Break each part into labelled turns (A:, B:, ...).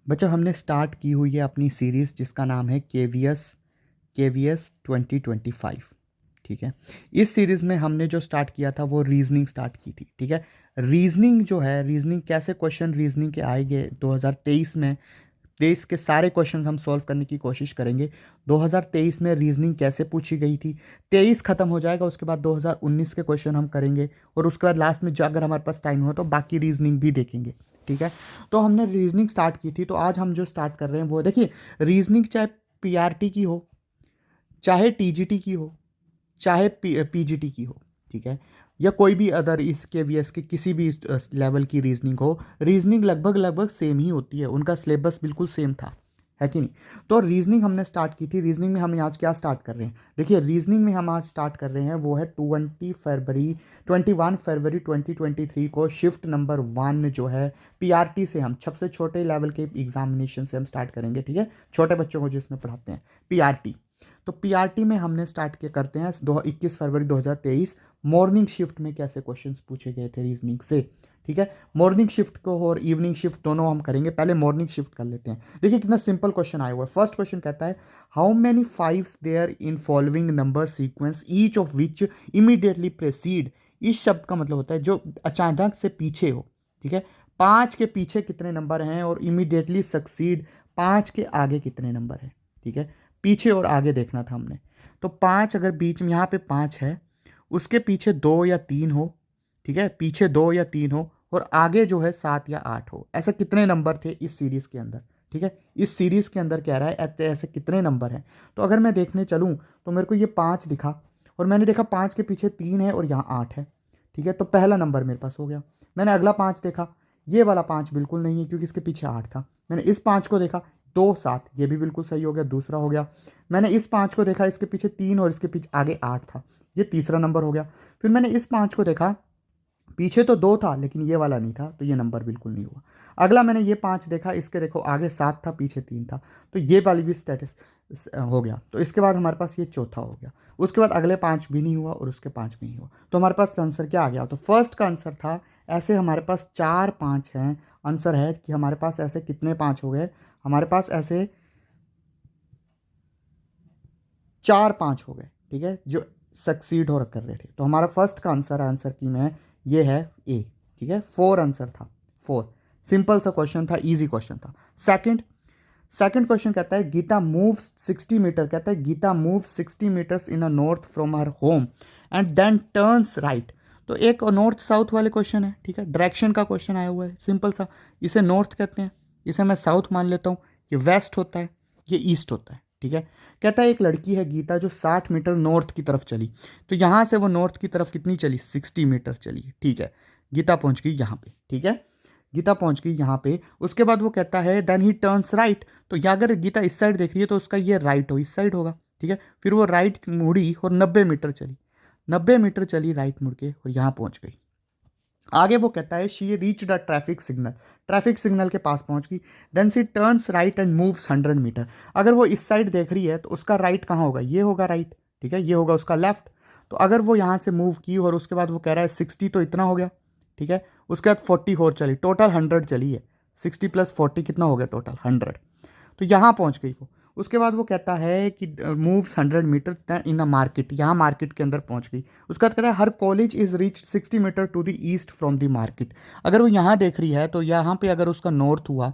A: बच्चों हमने स्टार्ट की हुई है अपनी सीरीज़ जिसका नाम है के वी एस 2025। ठीक है। इस सीरीज़ में हमने जो स्टार्ट किया था वो रीजनिंग स्टार्ट की थी। ठीक है। रीजनिंग जो है, रीजनिंग कैसे क्वेश्चन रीजनिंग के आएंगे 2023 में, 23 के सारे क्वेश्चन हम सॉल्व करने की कोशिश करेंगे। 2023 में रीजनिंग कैसे पूछी गई थी, 23 खत्म हो जाएगा, उसके बाद 2019 के क्वेश्चन हम करेंगे और उसके बाद लास्ट में जो अगर हमारे पास टाइम हो तो बाकी रीजनिंग भी देखेंगे। ठीक है। तो हमने रीजनिंग स्टार्ट की थी, तो आज हम जो स्टार्ट कर रहे हैं वो देखिए, रीजनिंग चाहे पीआरटी की हो, चाहे टीजीटी की हो, चाहे पीजीटी की हो। ठीक है। या कोई भी अदर इस केवीएस के किसी भी लेवल की रीजनिंग हो, रीजनिंग लगभग लगभग सेम ही होती है, उनका सिलेबस बिल्कुल सेम था, है कि नहीं। तो रीजनिंग हमने स्टार्ट की थी। रीजनिंग में हम आज क्या स्टार्ट कर रहे हैं, देखिए रीजनिंग में हम आज स्टार्ट कर रहे हैं वो है 21 फरवरी 2023 को शिफ्ट नंबर 1 जो है पीआरटी से, हम सबसे छोटे लेवल के एग्जामिनेशन से हम स्टार्ट करेंगे। ठीक है। छोटे बच्चों को जिसमें पढ़ाते हैं पीआरटी। तो पीआरटी में हमने स्टार्ट किया करते हैं 21 फरवरी 2023 मॉर्निंग शिफ्ट में कैसे क्वेश्चंस पूछे गए थे रीजनिंग से। ठीक है। मॉर्निंग शिफ्ट को और इवनिंग शिफ्ट दोनों हम करेंगे, पहले मॉर्निंग शिफ्ट कर लेते हैं। देखिए कितना सिंपल क्वेश्चन आया हुआ है। फर्स्ट क्वेश्चन कहता है how many fives there in following number sequence each of which immediately preceded. इस शब्द का मतलब होता है जो अचानक से पीछे हो। ठीक है। 5 के पीछे कितने नंबर हैं और इमीडिएटली सक्सीड 5 के आगे कितने नंबर हैं। ठीक है। पीछे और आगे देखना था हमने। तो 5 अगर बीच में यहाँ पे 5 है, उसके पीछे 2 या 3 हो। ठीक है। पीछे 2 या 3 हो और आगे जो है 7 या 8 हो। ऐसे कितने नंबर थे इस सीरीज के अंदर। ठीक है। इस सीरीज के अंदर कह रहा है ऐसे ऐसे कितने नंबर हैं। तो अगर मैं देखने चलूँ तो मेरे को ये 5 दिखा और मैंने देखा 5 के पीछे 3 है और यहाँ 8 है। ठीक है। तो पहला नंबर मेरे पास हो गया। मैंने अगला 5 देखा, ये वाला 5 बिल्कुल नहीं है क्योंकि इसके पीछे 8 था। मैंने इस 5 को देखा, 2 7, ये भी बिल्कुल सही हो गया, दूसरा हो गया। मैंने इस 5 को देखा, इसके पीछे 3 और इसके पीछे आगे 8 था, ये तीसरा नंबर हो गया। फिर मैंने इस 5 को देखा, पीछे तो 2 था लेकिन ये वाला नहीं था, तो ये नंबर बिल्कुल नहीं हुआ। अगला मैंने ये 5 देखा, इसके देखो आगे 7 था पीछे 3 था, तो ये वाली भी स्टेटस हो गया। तो इसके बाद हमारे पास ये चौथा हो गया। उसके बाद अगले 5 भी नहीं हुआ और उसके 5 भी नहीं हुआ। तो हमारे पास आंसर क्या आ गया, तो फर्स्ट का आंसर था ऐसे हमारे पास 4 5 हैं। आंसर है कि हमारे पास ऐसे कितने 5 हो गए, हमारे पास ऐसे 4 5 हो गए। ठीक है। जो सक्सीड हो कर रहे थे। तो हमारा फर्स्ट का आंसर आंसर की में ये है ए। ठीक है। 4 आंसर था, 4। सिंपल सा क्वेश्चन था, इजी क्वेश्चन था। सेकंड सेकंड क्वेश्चन कहता है गीता मूव्स 60 मीटर, कहता है Geeta moves 60 metres in a north from her home and then turns right. तो एक नॉर्थ साउथ वाले क्वेश्चन है। ठीक है। डायरेक्शन का क्वेश्चन आया हुआ है, सिंपल सा। इसे नॉर्थ कहते हैं, इसे मैं साउथ मान लेता हूँ। ये वेस्ट होता है, ये ईस्ट होता है। ठीक है। कहता है एक लड़की है गीता जो 60 मीटर नॉर्थ की तरफ चली। तो यहाँ से वो नॉर्थ की तरफ कितनी चली, 60 मीटर चली। ठीक है। गीता पहुँच गई यहाँ पे। ठीक है। गीता पहुंच गई यहाँ पे। उसके बाद वो कहता है देन ही टर्न्स राइट। तो यहाँ अगर गीता इस साइड देख रही है तो उसका ये राइट हो, इस साइड होगा। ठीक है। फिर वो राइट मुड़ी और 90 मीटर चली, 90 मीटर चली राइट मुड़ के और यहाँ पहुंच गई। आगे वो कहता है she reach the traffic signal, traffic signal के पास पहुंच गई। Then she turns right and moves 100 metre. अगर वो इस साइड देख रही है तो उसका राइट कहाँ होगा, ये होगा राइट। ठीक है। ये होगा उसका लेफ्ट। तो अगर वो यहाँ से मूव की और उसके बाद वो कह रहा है 60, तो इतना हो गया। ठीक है। उसके बाद 40 और चली, टोटल 100 चली है। 60 + 40 कितना हो गया, टोटल 100। तो यहाँ पहुँच गई वो। उसके बाद वो कहता है कि moves 100 meter in a market, यहाँ मार्केट के अंदर पहुँच गई। उसके बाद कहता है हर college is reach 60 meter to the east from the market. अगर वो यहाँ देख रही है तो यहाँ पे अगर उसका नॉर्थ हुआ,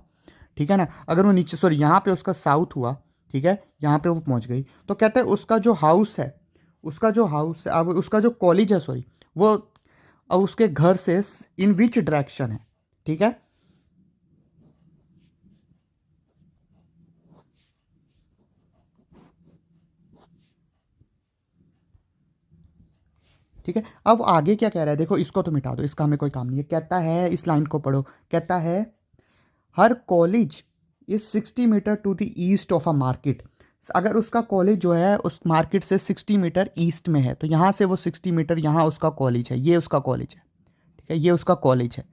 A: ठीक है ना, अगर वो नीचे सॉरी यहाँ पे उसका साउथ हुआ, ठीक है, यहाँ पे वो पहुँच गई। तो कहता है उसका जो हाउस है, उसका जो हाउस है, अब उसका जो कॉलेज है सॉरी, वो अब उसके घर से इन विच डायरेक्शन है। ठीक है। ठीक है। अब आगे क्या कह रहा है, देखो इसको तो मिटा दो, इसका हमें कोई काम नहीं है। कहता है इस लाइन को पढ़ो, कहता है हर college is 60 meter to the east of a market. अगर उसका कॉलेज जो है उस मार्केट से 60 मीटर ईस्ट में है, तो यहाँ से वो 60 मीटर, यहाँ उसका कॉलेज है, ये उसका कॉलेज है। ठीक है। ये उसका कॉलेज है।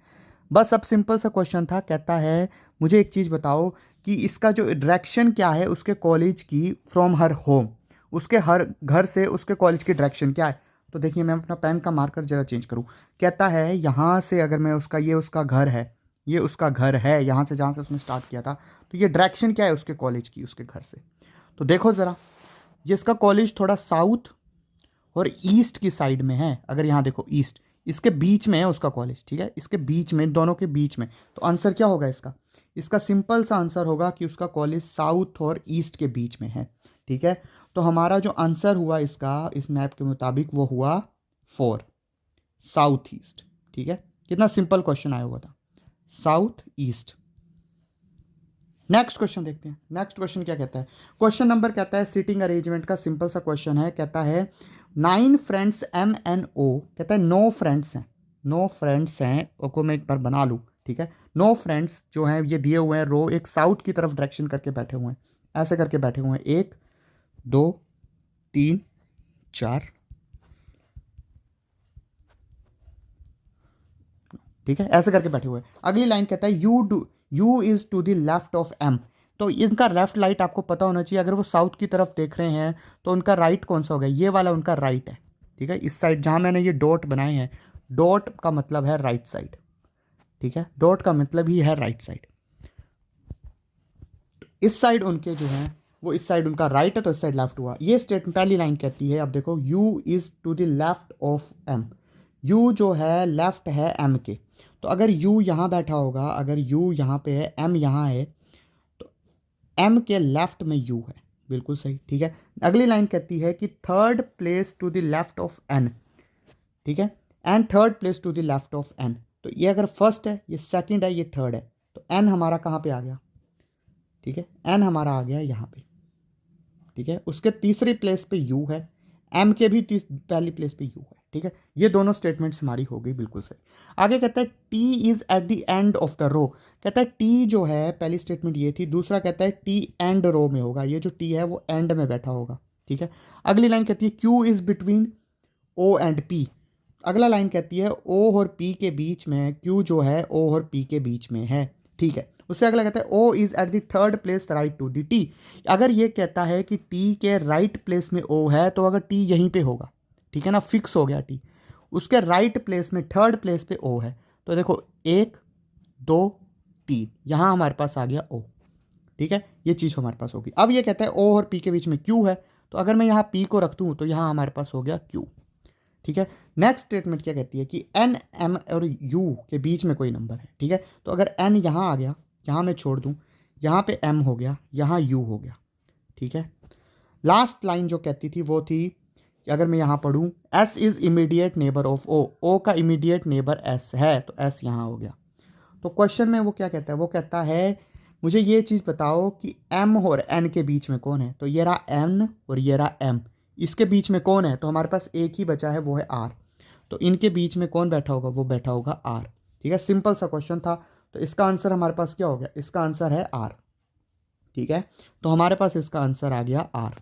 A: बस अब सिंपल सा क्वेश्चन था। कहता है मुझे एक चीज़ बताओ कि इसका जो डायरेक्शन क्या है उसके कॉलेज की फ्रॉम हर होम, उसके हर घर से उसके कॉलेज की डायरेक्शन क्या है। तो देखिए मैं अपना पेन का मार्कर जरा चेंज करूँ। कहता है यहाँ से अगर मैं उसका, ये उसका घर है, ये उसका घर है, यहाँ से जहाँ से उसने स्टार्ट किया था। तो ये डायरेक्शन क्या है उसके कॉलेज की, उसके घर से। तो देखो ज़रा, ये इसका कॉलेज थोड़ा साउथ और ईस्ट की साइड में है। अगर यहाँ देखो ईस्ट, इसके बीच में है उसका कॉलेज, ठीक है, इसके बीच में, दोनों के बीच में। तो आंसर क्या होगा इसका? इसका सिंपल सा आंसर होगा कि उसका कॉलेज साउथ और ईस्ट के बीच में है, ठीक है। तो हमारा जो आंसर हुआ इसका, इस मैप के मुताबिक, वो हुआ 4, साउथ ईस्ट, ठीक है। कितना सिंपल क्वेश्चन आया हुआ था, साउथ ईस्ट। नेक्स्ट क्वेश्चन देखते हैं। नेक्स्ट क्वेश्चन क्या कहता है? क्वेश्चन नंबर कहता है सीटिंग अरेंजमेंट का, सिंपल सा क्वेश्चन है। कहता है 9 फ्रेंड्स MNO, कहता है 9 फ्रेंड्स हैं, 9 फ्रेंड्स हैं, को मैं एक बार बना लूँ, ठीक है। 9 फ्रेंड्स जो हैं ये दिए हुए हैं, रो एक साउथ की तरफ डायरेक्शन करके बैठे हुए हैं, ऐसे करके बैठे हुए हैं, 1 2 3 4, ठीक है, ऐसे करके बैठे हुए हैं। अगली लाइन कहता है U is to the left of M. तो इनका लेफ्ट राइट आपको पता होना चाहिए। अगर वो साउथ की तरफ देख रहे हैं तो उनका राइट कौन सा होगा? ये वाला उनका राइट है, ठीक है। इस साइड जहां मैंने ये डॉट बनाए हैं, डॉट का मतलब है राइट साइड, ठीक है, डॉट का मतलब ही है राइट साइड। इस साइड उनके जो है वो, इस साइड उनका राइट है तो इस साइड लेफ्ट हुआ। ये स्टेटमेंट पहली लाइन कहती है, अब देखो, U is to the left of M. U जो है लेफ्ट है एम के। तो अगर यू यहाँ बैठा होगा, अगर यू यहाँ पे है, एम यहाँ है, तो एम के लेफ्ट में यू है, बिल्कुल सही, ठीक है। अगली लाइन कहती है कि third place to the left of N, ठीक है, and third place to the left of N. तो ये अगर फर्स्ट है, ये सेकंड है, ये थर्ड है, तो एन हमारा कहाँ पे आ गया? ठीक है, एन हमारा आ गया यहाँ पे, ठीक है। उसके तीसरी प्लेस पे यू है, एम के भी पहली प्लेस पे यू है, ठीक है। ये दोनों स्टेटमेंट्स हमारी हो गई, बिल्कुल सही। आगे कहता है T is at the end of the row. कहता है टी जो है, पहली स्टेटमेंट ये थी, दूसरा कहता है टी एंड रो में होगा। ये जो टी है वो एंड में बैठा होगा, ठीक है। अगली लाइन कहती है Q is between O and P. अगला लाइन कहती है ओ और पी के बीच में, क्यू जो है ओ और पी के बीच में है, ठीक है। उससे अगला कहता है O is at the third place right to the T. अगर ये कहता है कि टी के राइट प्लेस में ओ है, तो अगर टी यहीं पे होगा, ठीक है ना, फिक्स हो गया टी, उसके राइट प्लेस में, थर्ड प्लेस पे ओ है, तो देखो 1 2 3, यहां हमारे पास आ गया ओ, ठीक है। ये चीज़ हमारे पास होगी। अब ये कहता है ओ और पी के बीच में क्यू है, तो अगर मैं यहाँ पी को रख दूँ तो यहाँ हमारे पास हो गया क्यू, ठीक है। नेक्स्ट स्टेटमेंट क्या कहती है कि एन एम और यू के बीच में कोई नंबर है, ठीक है। तो अगर एन यहाँ आ गया, यहाँ मैं छोड़ दूँ, यहाँ पे एम हो गया, यहाँ यू हो गया, ठीक है। लास्ट लाइन जो कहती थी वो थी कि अगर मैं यहाँ पढ़ूँ, S is immediate neighbour of O, O का इमीडिएट नेबर एस है, तो एस यहाँ हो गया। तो क्वेश्चन में वो क्या कहता है? वो कहता है मुझे ये चीज़ बताओ कि एम और एन के बीच में कौन है। तो ये रहा एन और ये रहा एम, इसके बीच में कौन है? तो हमारे पास एक ही बचा है, वो है आर। तो इनके बीच में कौन बैठा होगा? वो बैठा होगा आर, ठीक है। सिंपल सा क्वेश्चन था। तो इसका आंसर हमारे पास क्या हो गया? इसका आंसर है आर, ठीक है। तो हमारे पास इसका आंसर आ गया आर,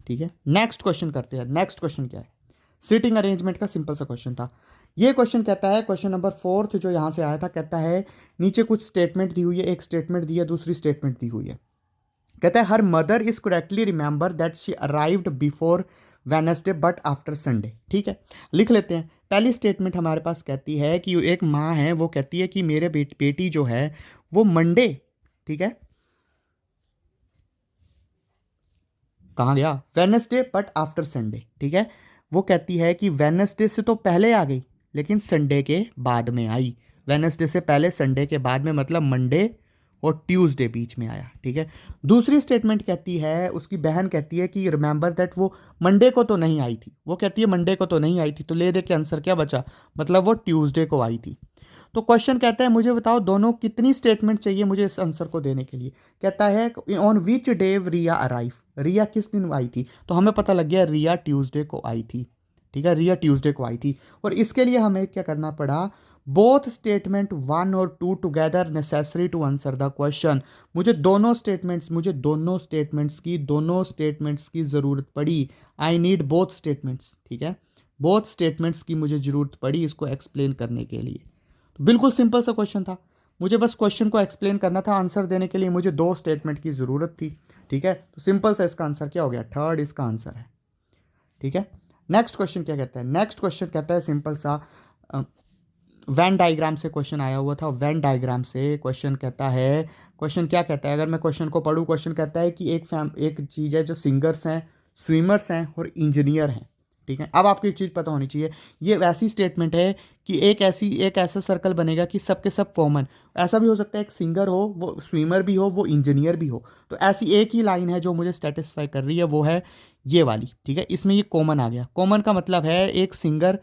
A: ठीक है। नेक्स्ट क्वेश्चन करते हैं। नेक्स्ट क्वेश्चन क्या है? सीटिंग अरेंजमेंट का सिंपल सा क्वेश्चन था। ये क्वेश्चन कहता है, क्वेश्चन नंबर 4 जो यहाँ से आया था, कहता है नीचे कुछ स्टेटमेंट दी हुई है, एक स्टेटमेंट दी है, दूसरी स्टेटमेंट दी हुई है। कहता है her mother is correctly remember that she arrived before Wednesday but after Sunday, ठीक है। लिख लेते हैं। पहली स्टेटमेंट हमारे पास कहती है कि एक माँ है, वो कहती है कि मेरे बेटी जो है वो मंडे, ठीक है, कहाँ गया? वेनसडे बट आफ्टर संडे, ठीक है। वो कहती है कि वेनसडे से तो पहले आ गई, लेकिन संडे के बाद में आई। वेनसडे से पहले, संडे के बाद में, मतलब मंडे और ट्यूसडे बीच में आया, ठीक है। दूसरी स्टेटमेंट कहती है, उसकी बहन कहती है कि रिमेंबर दैट वो मंडे को तो नहीं आई थी। वो कहती है मंडे को तो नहीं आई थी, तो ले दे के आंसर क्या बचा? मतलब वो ट्यूसडे को आई थी। तो क्वेश्चन कहता है मुझे बताओ दोनों कितनी स्टेटमेंट चाहिए मुझे इस आंसर को देने के लिए। कहता है on which day Riya arrive, Riya किस दिन आई थी? तो हमें पता लग गया रिया ट्यूसडे को आई थी, ठीक है, रिया ट्यूसडे को आई थी। और इसके लिए हमें क्या करना पड़ा? बोथ स्टेटमेंट 1 और 2 together necessary to answer the question. मुझे दोनों स्टेटमेंट्स की ज़रूरत पड़ी। आई नीड बोथ स्टेटमेंट्स, ठीक है। बोथ स्टेटमेंट्स की मुझे ज़रूरत पड़ी इसको एक्सप्लेन करने के लिए। तो बिल्कुल सिंपल सा क्वेश्चन था, मुझे बस क्वेश्चन को एक्सप्लेन करना था। आंसर देने के लिए मुझे 2 स्टेटमेंट की ज़रूरत थी, ठीक है। तो सिंपल सा इसका आंसर क्या हो गया? थर्ड इसका आंसर है, ठीक है। नेक्स्ट क्वेश्चन क्या कहता है? नेक्स्ट क्वेश्चन कहता है सिंपल सा वेन डायग्राम से क्वेश्चन आया हुआ था। वेन डायग्राम से क्वेश्चन कहता है, क्वेश्चन क्या कहता है, अगर मैं क्वेश्चन को पढ़ूँ, क्वेश्चन कहता है कि एक चीज़ है जो सिंगर्स हैं, स्विमर्स हैं और इंजीनियर हैं। ठीक है, अब आपको एक चीज़ पता होनी चाहिए, ये वैसी स्टेटमेंट है कि एक ऐसा सर्कल बनेगा कि सबके सब कॉमन। ऐसा भी हो सकता है एक सिंगर हो, वो स्विमर भी हो, वो इंजीनियर भी हो। तो ऐसी एक ही लाइन है जो मुझे सेटिस्फाई कर रही है, वो है ये वाली। ठीक है, इसमें ये कॉमन आ गया। कॉमन का मतलब है एक सिंगर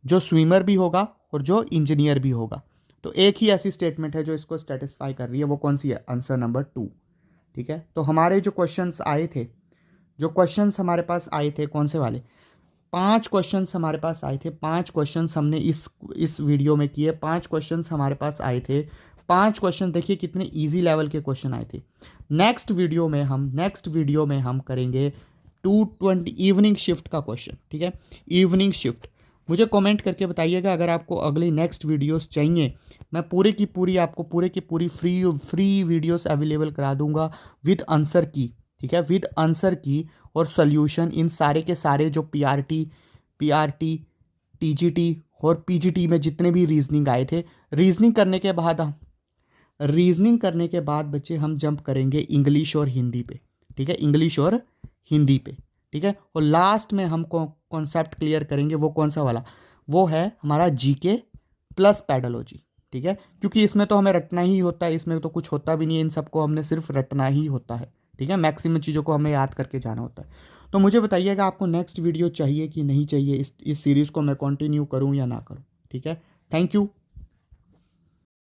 A: जो स्विमर भी होगा और जो इंजीनियर भी होगा। तो एक ही ऐसी स्टेटमेंट है जो इसको सेटिस्फाई कर रही है, वो कौन सी है? Answer number 2। ठीक है, तो हमारे जो क्वेश्चंस आए थे, जो क्वेश्चंस हमारे पास आए थे, कौन से वाले? 5 क्वेश्चंस हमारे पास आए थे। 5 क्वेश्चंस हमने इस वीडियो में किए। 5 क्वेश्चंस हमारे पास आए थे। 5 क्वेश्चन देखिए कितने इजी लेवल के क्वेश्चन आए थे। नेक्स्ट वीडियो में हम करेंगे 220 इवनिंग शिफ्ट का क्वेश्चन। ठीक है, इवनिंग शिफ्ट। मुझे कमेंट करके बताइएगा अगर आपको अगली नेक्स्ट वीडियोस चाहिए। मैं पूरे की पूरी फ्री वीडियोस अवेलेबल करा दूंगा विद आंसर की। ठीक है, विद आंसर की और सॉल्यूशन, इन सारे के सारे जो पीआरटी, टीजीटी और पीजीटी में जितने भी रीजनिंग आए थे। रीजनिंग करने के बाद बच्चे हम जंप करेंगे इंग्लिश और हिंदी पे। ठीक है, इंग्लिश और हिंदी पे। ठीक है, और लास्ट में हम कॉन्सेप्ट क्लियर करेंगे, वो कौन सा वाला? वो है हमारा जीके प्लस पैडोलॉजी। ठीक है, क्योंकि इसमें तो हमें रटना ही होता है, इसमें तो कुछ होता भी नहीं है, इन सबको हमने सिर्फ रटना ही होता है। ठीक है, मैक्सिमम चीज़ों को हमें याद करके जाना होता है। तो मुझे बताइएगा आपको नेक्स्ट वीडियो चाहिए कि नहीं चाहिए, इस सीरीज़ को मैं कंटिन्यू करूं या ना करूं। ठीक है, थैंक यू।